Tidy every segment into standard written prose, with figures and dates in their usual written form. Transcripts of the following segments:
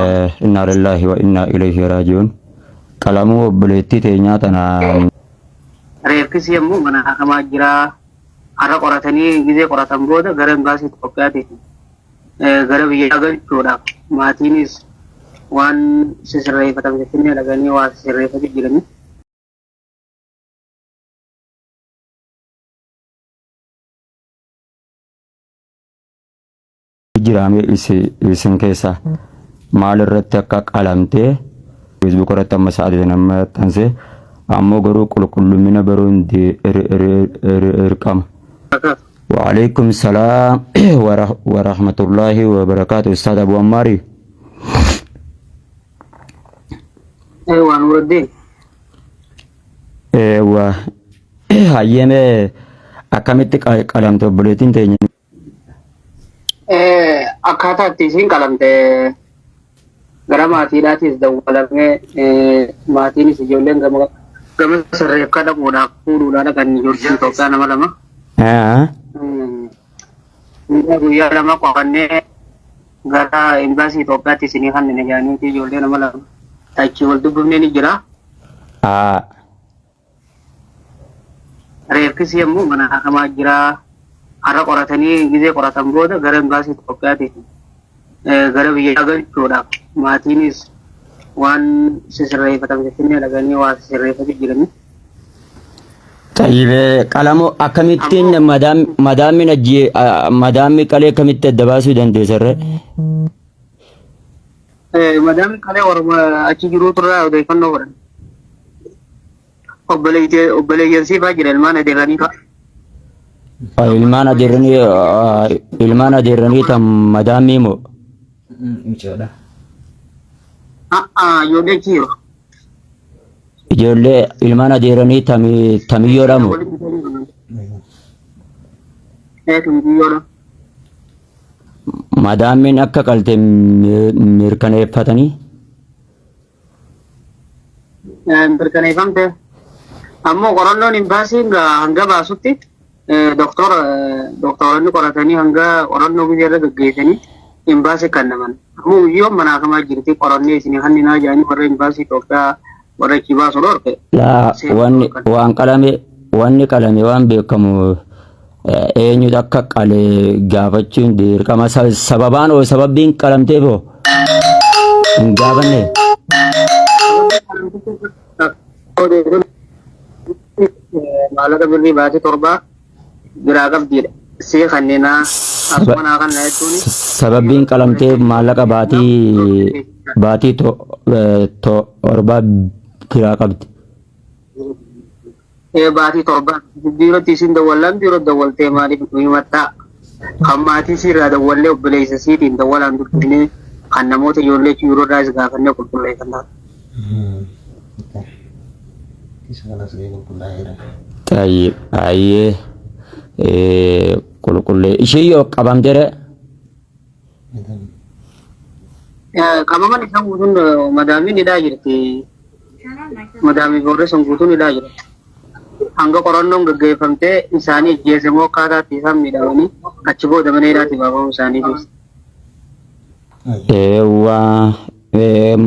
Inna lillahi wa inna ilaihi rajiun. Qalamuu obboleettii teenyaa tanaan reeffisi yommuu mana hakamaa jira. Har'a qoratanii gizee qoratan booda gara imbaasii Itoophiyaati gara biyya galchuudhaaf maatiinis waan sisirreeffatan finfinnee dhaqanii waa sisirreeffatu jirani. jiraame isin keessa maal irratti akka qalamtee Facebook irratti amma sa'aatii nama tanse ammoo garuu qulqullumina baruun irqama. Wa alaikum salaam wa rahmatullahi wa barakatuh. Ustaz Abu Ammari. Ewa Nuruddin. Ewa hayyeme akkamitti qalamte obboleettiin teenya? Akkaataa itti isiin qalamte gara maatiidhaatis dawwalamee maatiinis ijoolleen gama sirreeffaa dhaquudhaaf fuudhuudhaan dhaqan ijoolleen Itoophiyaa nama lama. Guyyaa lama qofannee gara imbaasii Itoophiyaatti isinii kan inni jaaniiti ijoollee nama lama. Achi wal dubbifnee ni jira. Reeffisi yommuu mana hakamaa jira. Har'a qoratanii gizee qoratan booda gara imbaasii Itoophiyaati gara biyya galchuudhaaf maatiinis waan sisirreeffatan finfinnee dhaqanii waa sisirreeffatu jirani. Tayyibee qalamoo akkamittiin madaammi qalee akkamitti adda baasuu dandeessarre? Madaammi qalee orma achi jiruutu irraa odeeffannoo godhan. Obboleeyyansiifaa jira ilmaan adeeranii fa'a. Ilmaan adeeranii tan madaamii moo? Ijoollee jiru. Ijoollee ilmaan adeeranii tamiyyoodha moo? Tamiyyoodha. Madaamiin akka qalte mirkaneeffatanii? Mirkaneeffamte. Ammoo qorannoon imbaasiin hanga baasutti doktoronni qoratanii hanga qorannoo biyya irra gaggeessanii imbaasii kennaman. Ammoo biyyoon mana hakamaa jirti qorannee isinii hanninaa jedhanii warra imbaasii Itoophiyaa warra achi baasu dhorke. Wanni qalame waan beekamu eenyutu akka qale gaafachuun dirqama sababaan oo sababbiin qalamteef hoo hin gaafanne. Maallaqa birrii baatee torbaa biraa qabdiidha. See kanneenaa asumanaa kan jechuun sababbiin qalamteef maallaqa baatii torbaa biraa qabdi. Baatii torbaa biirootti isin dawwalan biiroo dawwaltee maaliif himattaa kan maatii siirraa dawwallee obboleessa siitiin dawwalaan dubbinee kan namoota ijoollee yeroo irraas gaafannee qulqulleeffannaa. Ayyee qulqullee ishee yoo qabamtere qabaman isaan guutuun madaamiin hidhaa jirti. Madaamii boorree sun guutuun hidhaa jirti. Hanga qorannoon gaggeeffamtee isaanii ajjeese moo akkaataatti isaan miidhamanii achi booda mana hidhaatti baafamu isaaniitis.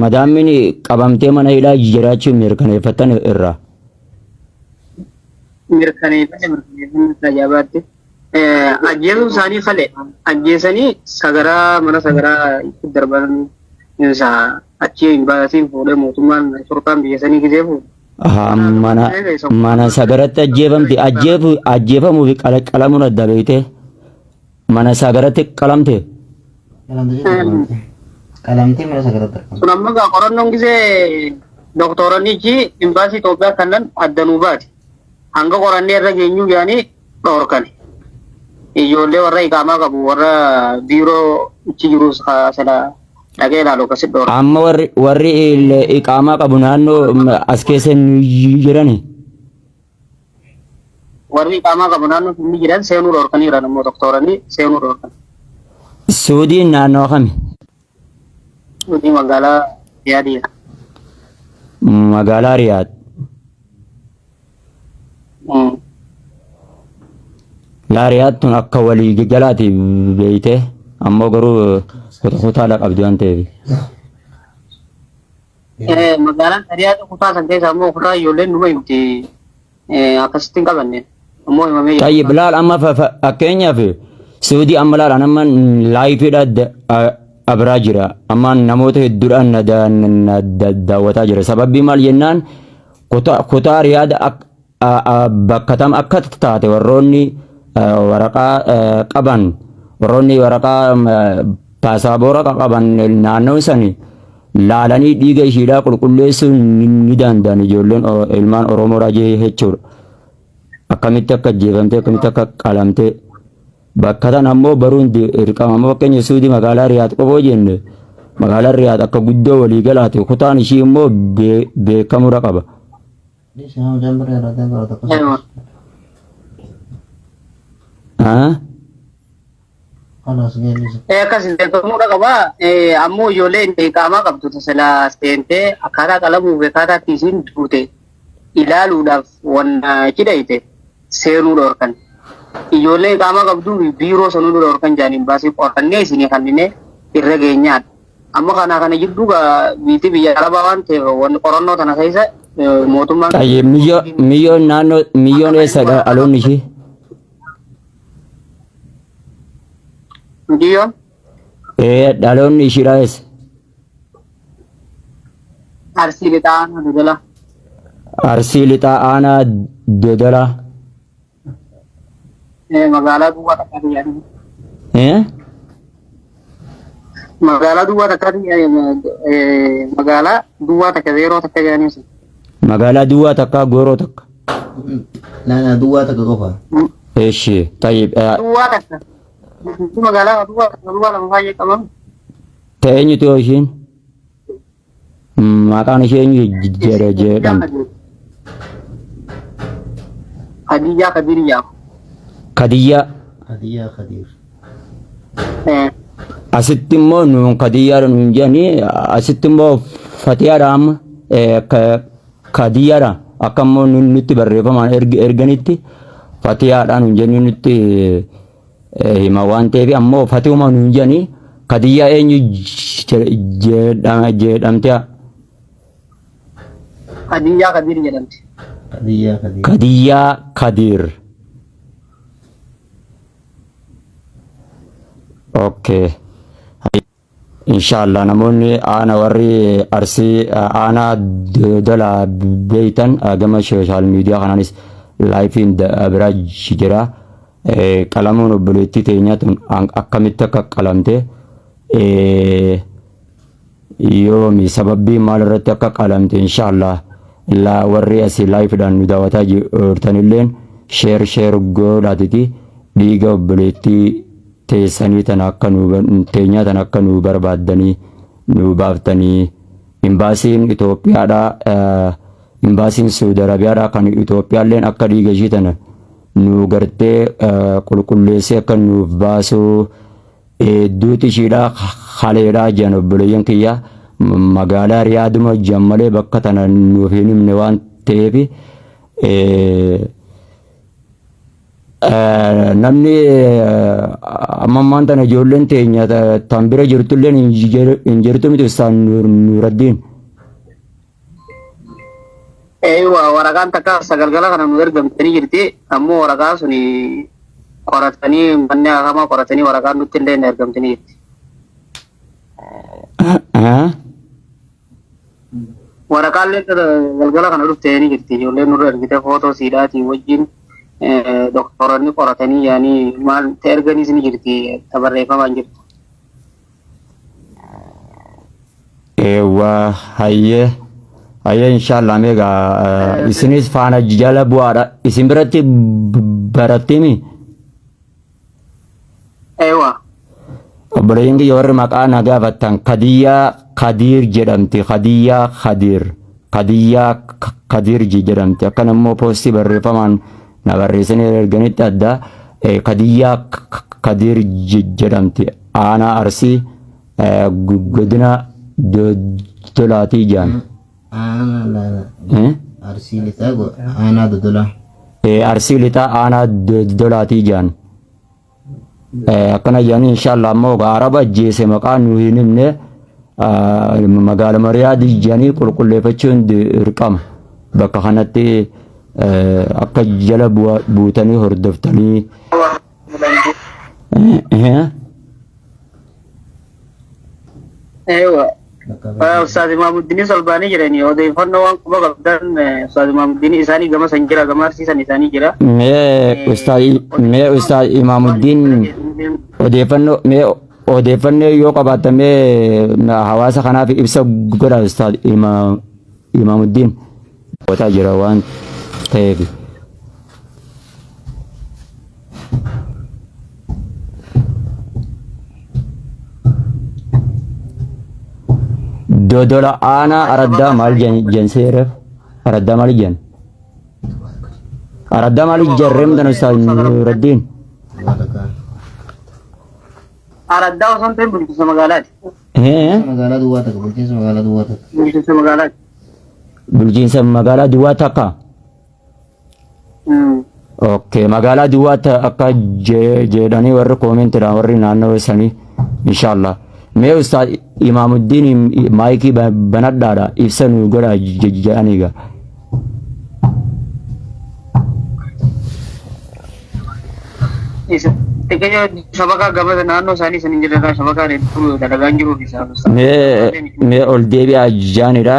Madaamiin qabamtee mana hidhaa jiraachuun mirkaneeffatan irraa. Mirkaneeffannaa tajaajilaatti ajjeesuu isaanii fale ajjeesanii sagaraa mana sagaraa itti darban isaa achi imbaasiin fuudhee mootummaan shortaan biyyasanii gisee fuudhe. Mana sagaratti ajjeefamuu fi qalamuun adda beekte mana sagaratti qalamte. Qalamtee mana sagaratti argamu. Sun amma qorannoon gisee doktoranichi imbaasii Itoophiyaa kannan addanuu baate. Hanga qorannee irra geenyuu yaanii dhorkan. Ijoollee warra iqaamaa qabu warra biiroo ichi jirus sana dhaqee ilaalu akkasitti dhorkan. Amma warri iqaamaa qabu naannoo as keessa jirani. Warri iqaamaa qabu naannoo inni jiran seenuu dhorkaniira namoota doktoranii seenuu dhorkan. Suudiin naannoo kami? Suudii magaalaa Riyaadidha. Magaalaa Riyaad. Riyaad tun akka walii galaati beeyte ammoo garuu hotaala qabdi waan ta'eef. magaalaan Tariyaatu kutaa san keessaa immoo kutaa ijoolleen numa himti akkasitti hin qabanne ammoo himamee jira. Tayyib laal amma fakkeenyaaf Suudii amma laal amma laayifiidha abraa jira amma namoota hedduudhaan na daawwataa jira sababii maal jennaan kutaa Riyaada bakka tam akka taate warroonni waraqaa qaban warroonni waraqaa paasaabora qaban naannoo sanii laalanii dhiiga ishiidhaa qulqulleessuu ni danda'an ijoolleen ilmaan Oromoodhaa jechuudha. Akkamitti akka jeefamtee akkamitti akka qalamtee bakka tan ammoo baruun dirqama ammoo fakkeenya Suudii magaalaa Riyaad qofoo jenne magaalaa Riyaad akka guddoo walii galaate kutaan ishii immoo beekamuudha qaba. Akkasin beekamuudha qaba ammoo ijoolleen qaamaa qabdu tasilaa seentee akkaataa qalamuu fi akkaataa ittiin duute ilaaluudhaaf wanna cidhayte seenuu dhoorkan. Ijoollee qaamaa qabdu biiroo sanuu dhoorkan jaaniin baasii qorannee isinii kannine irra geenyaadha. Amma kana jidduu biitii biyya alabaa waan ta'eef wanni qorannoo tana keessa mootummaan. Miyyoon naannoo miyyoon eessadha aloonni ishee? Miyyoon? Dhaloonni ishiidhaa eessa? Arsii lixaa aanaa Dodolaa. Arsii lixaa aanaa Dodolaa. Magaalaa duwwaa takkaati jedhanii. Magaalaa duwwaa takkaati magaalaa duwwaa takka zeeroo takka jedhanii. Magaalaa duwwaa takka gooroo takka. Duwwaa takka qofa. Eeshi tayyib. Duwwaa takka. Magaalaa duwwaa lama baay'ee qabamu. Eenyutu yoo ishiin? Maqaan ishee eenyu jedhamti? Hadiyyaa Kadiriyyaa. Kadiyyaa. Kadiyyaa Kadir. Asitti immoo nuun kadiyyaadha nuun jedhanii asitti immoo fatiyaadha amma kadiyyaadha akka immoo nutti barreeffamaan erganitti fatiyaadha nuun jennee nutti hima waan ta'eef ammoo fatihuma nuun jedhanii kadiyyaa eenyu jedhamte? Kadiyyaa Kadir jedhamti. Kadiyyaa Kadir. Kadiyyaa Kadir. Okay. Inshallah namoonni ana warri arsii ana Dodolaa beeytan gama social media kanaanis live biraa jira qalamuun obboleettii teenyaatun akkamitti akka qalamte yoomi sababii maal irratti akka qalamte inshallah la warri asii live dhaan nu daawwataa jirtanilleen share godhaatiti dhiiga obboleettii teessanii tan akka teenyaa tan akka nu barbaaddanii nu baaftanii imbaasiin Itoophiyaadha imbaasiin Saudi Arabiyaadha kan Itoophiyaalleen akka dhiiga ishii tana nu gartee qulqulleessee akka nuuf baasuu duuti ishiidha haleedhaa jiran obboleeyyan kiyya magaalaa Riyaaduma jammalee bakka tana nuuf hin himne waan ta'eef namni ammaan tana ijoolleen teenya tan bira jirtulleen hin jirtu miti Ustaaz Nuuraddiin. Waraqaan takka sagalgala kana nu ergamtanii jirti ammoo waraqaa suni qoratanii manni hakamaa qoratanii waraqaan nutti illee hin ergamtanii jirti. Waraqaan illee galgala kana dhuftee jirti ijoolleen nurra ergite footoo siidhaatii wajjin doktoronni qoratanii yaani maal ta'e erganiis ni jirti tabarreeffamaan jirti. Eewwa hayyee inshallah meegaa isinis faana jala bu'aadha isin biratti barattimi. Eewwa. Obboleeyyan kiyya warri maqaa na gaafattan Kadiyyaa Kadir jedhamti Kadiyyaa Kadir jedhamti akkan immoo poostii barreeffamaan na barreessanii erganitti adda Kadiyyaa Kadir jedhamti aanaa Arsii godina Dodolaatii jedhan. Arsii lixaa aanaa Dodolaa. Arsii lixaa aanaa Dodolaatii jedhan. Akkana jedhanii inshallah ammoo araba ajjeese maqaa nu hin himne magaalaa Riyaadii jedhanii qulqulleeffachuun dirqama. Bakka kanatti akka jala buutanii hordoftanii Ewa. Ustaz Imamuddin Salbani jirani odeeffannoo waan quba qabdan Ustaz Imamuddin isaanii gama san jira gama arsiisan isaanii jira. Mee Ustaz Imamuddin odeeffannoo yoo qabaatame hawaasa kanaaf ibsa godha Ustaz Imamuddin. Wata jira waan ta'eef. Dodola ana aradda mal jenseere aradda mal jen aradda mal jarrem dan Ustaz Nuruddin Aradda osoo ta'e bulchiinsa magaalaati. Magaalaa duwwaa takka bulchiinsa magaalaa duwwaa takka. Bulchiinsa magaalaati. bulchiinsa magaalaa duwwaa takka. Okay, magaalaa duwwaa akka jedhanii warri koomentiidhaan warri naannoo sanii inshallah. Mee Ustaz Imamuddin maayikii banadhaadha ibsa nu godha jedhaniiga. Tikanya shabakaa gama naannoo isaanii saniin jedhadha shabakaa hedduu dalagaan jiruuf isaa. Mee ol deebi'aa jaanidha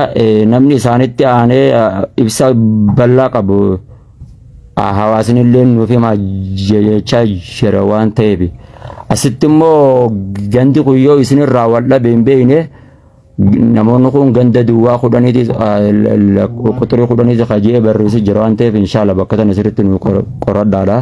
namni isaanitti aanee ibsa bal'aa qabu hawaasni illee nuuf himaa jechaa jira waan ta'eef. Asitti immoo gandi kuyyoo isinirraa wal dhabeen beekne namoonni kun ganda duwwaa kudhaniiti quxurii kudhaniiti kajee barreessi jira waan ta'eef inshallah bakka tan asirratti nu qoradhaadha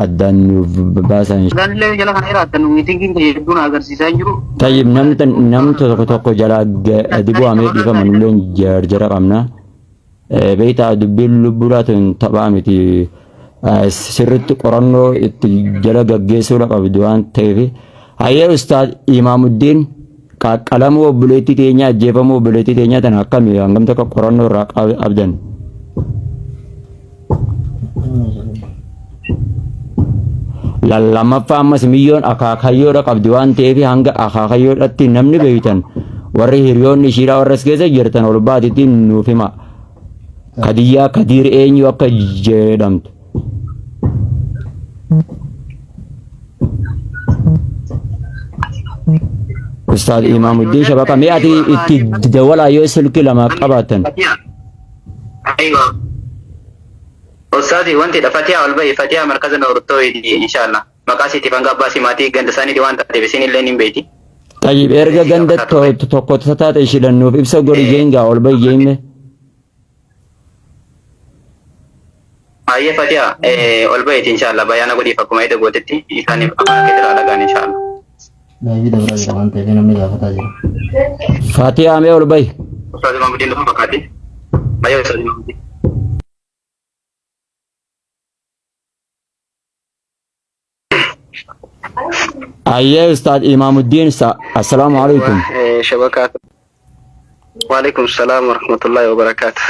addaan nuuf baasan. Ganillee jala kana irraa addaan miitingiin hedduun agarsiisaa jiru. Tayyib namni tokko jala dibu'amee dhiifaman illee jarjara qabna. Beektaa dubbiin lubbuudhaan taphaa miti. Sirriitti qorannoo itti jala gaggeessuu qabdu waan ta'eef hayyee Ustaaz Imamuddin qaqqalamuu obboleettii teenyaa ajjeefamuu obboleettii teenyaa tan akkamii hangam tokko qorannoo irraa qabdan. Lammaffaa ammas miyyoon akaakayyoodha qabdi waan ta'eef hanga akaakayyoodhatti namni beektan warri hiriyoonni ishiidhaa warras keessa jirtan ol baatittiin nuuf hima. Kadiyyaa Kadiir eenyu akka jedhamtu. Ustaz Imamuddin shabaka mee ati itti dawalaa yoo silkii lama qabaatan. Ustazi wanti da Fatiha wal bai Fatiha markazan Orto inshallah. Makasih tiban gabbasi mati ganda sani di wanta te besini illee nin beeti. Tayyib erga ganda tokko taate ishilannuuf ibsa godhi jeenga ol bai jeemme. Ayye Fatiha ol bai inshallah bayana godhi fakkuma ite gootetti isaaniif afaan keessa lagaan inshallah. Laabii dabraa jira waan ta'eef namni gaafataa jira. Fatiha mee ol bai. Ustazi Imamuddin dhufa fakkaate. Baay'ee Ustazi Imamuddin. Ayye Ustaz Imamuddin assalamu alaikum. Shabakat. Waalaikum salam warahmatullahi wabarakatuh.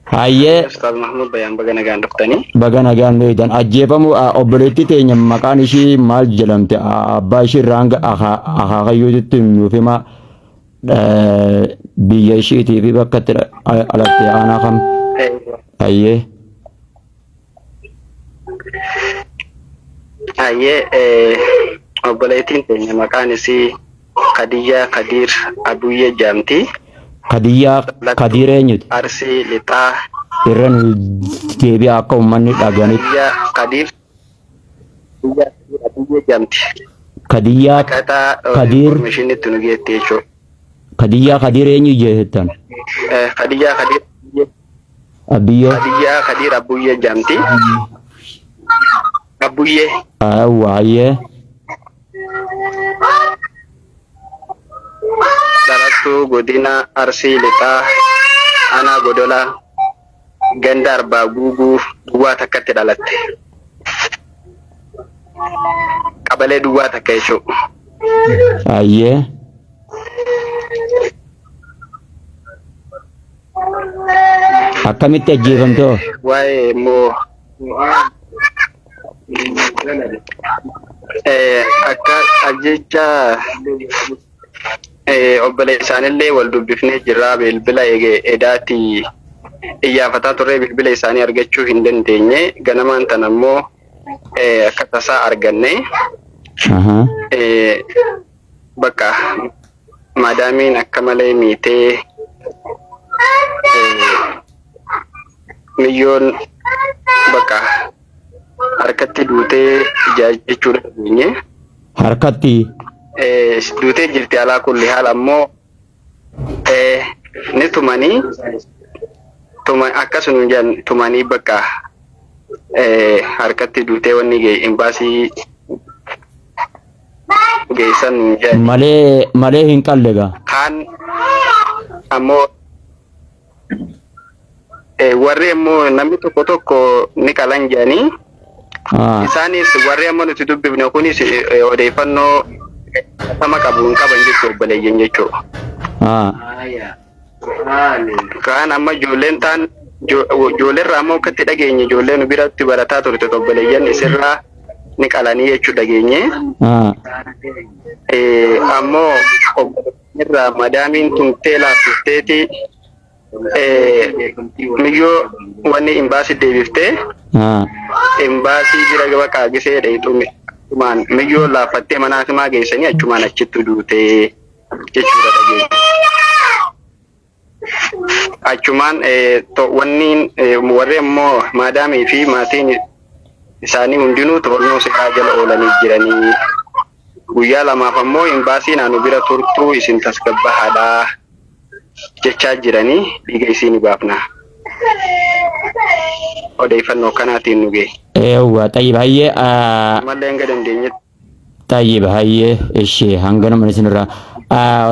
Ayye Ustaz Mahmud Bayan baga nagaan dhuftanii. Baga nagaan meedan ajjeefamu obboleettii teenya maqaan ishii maal jedhamte abbaa ishii irraan akaakayyootitti nuuf hima biyya ishiitii fi bakka itti alatte aanaa kam. Ayye. Obboleettiin teenya maqaan isii Kadiyyaa Kadiir Abuyyee jedhamti. Kadiyyaa Kadiir eenyuti? Arsii Lixaa. Irra nu deebi'a akka uummanni dhaga'anitti. Kadiyyaa Kadiir Abuyyee jedhamti. Kadiyyaa Kadiir Komishiinitti nu geette jechuudha. Kadiyyaa Kadiir eenyu jettan? Kadiyyaa Kadiir Abiyyoo. Kadiyyaa Kadiir Abuyyee jedhamti. Abuyyee. Waayee. Dhalattuu godina Arsii Lixaa Aanaa Godolaa ganda Arbaa Guuguu duwwaa takkatti dhalatte. Qabalee duwwaa takka jechuudha. Ayyee. Akkamitti ajjeefamtoo? Waa'ee immoo akka ajjecha obbolee isaanillee wal dubbifnee jirra bilbila edaati iyyafataa turre bilbila isaanii argachuu hin dandeenye ganamaan tan ammoo akka tasaa arganne bakka maadaamiin akka malee miitee milyoon bakka harkatti duutee jechuu dandeenye harkatti duutee jirti alaa kulli haal ammoo ni tumanii akkasuma jan tumanii bakka harkatti duutee wanni gee imbaasii geessan jan malee hin qallega kaan ammoo warri ammoo namni tokko ni qalan jedhanii isaanis warri ammoo nuti dubbifne kunis odeeffannoo sama qabuun qaban jechuudha obboleeyyan jechuudha. Kaan amma ijoolleen taan ijoolleerraa ammoo akkatti dhageenye ijoolleen biratti barataa turte obboleeyyan isirraa ni qalanii jechuudha dhageenye. Ammoo obboleeyyanirraa madaamiin tumtee laaffifteeti miyyoo wanni imbaasii deebiftee imbaasii bira bakka gisee dheetume. Achumaan miyyoo laaffattee manaa simaa geessanii achumaan achitti duutee jechuudha dhageenya. Achumaan wanni warri ammoo maadaamii fi maatiin isaanii hundinuu to'annoo seeraa jala oolanii jiranii guyyaa lamaaf ammoo imbaasii naannoo bira turtuu isin tasgabbahaadhaa jechaa jiranii dhiiga isiin baafna. Odeeffannoo kanaatiin nu ga'e. طيب هي مالين قدم دينيت طيب هي إيش هنقول من سنرا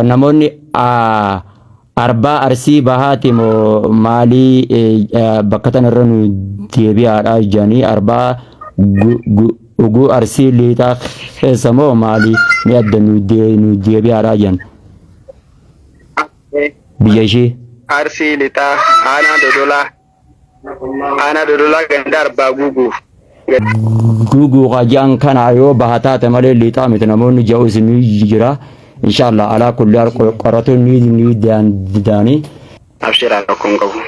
نموني أربعة أرسي بهاتي مو مالي بكتنا رنو تيبي على جاني أربعة جو أرسي اللي تاخ سمو مالي مياد نو تيبي على جان بيجي أرسي اللي تاخ أنا دولا gandar bagugu gugu qajaan kana yoo bahataate malee liixaa miti namoonni ja'u isin jira inshallah ala kulli qoratu ni daani abshira kun qabu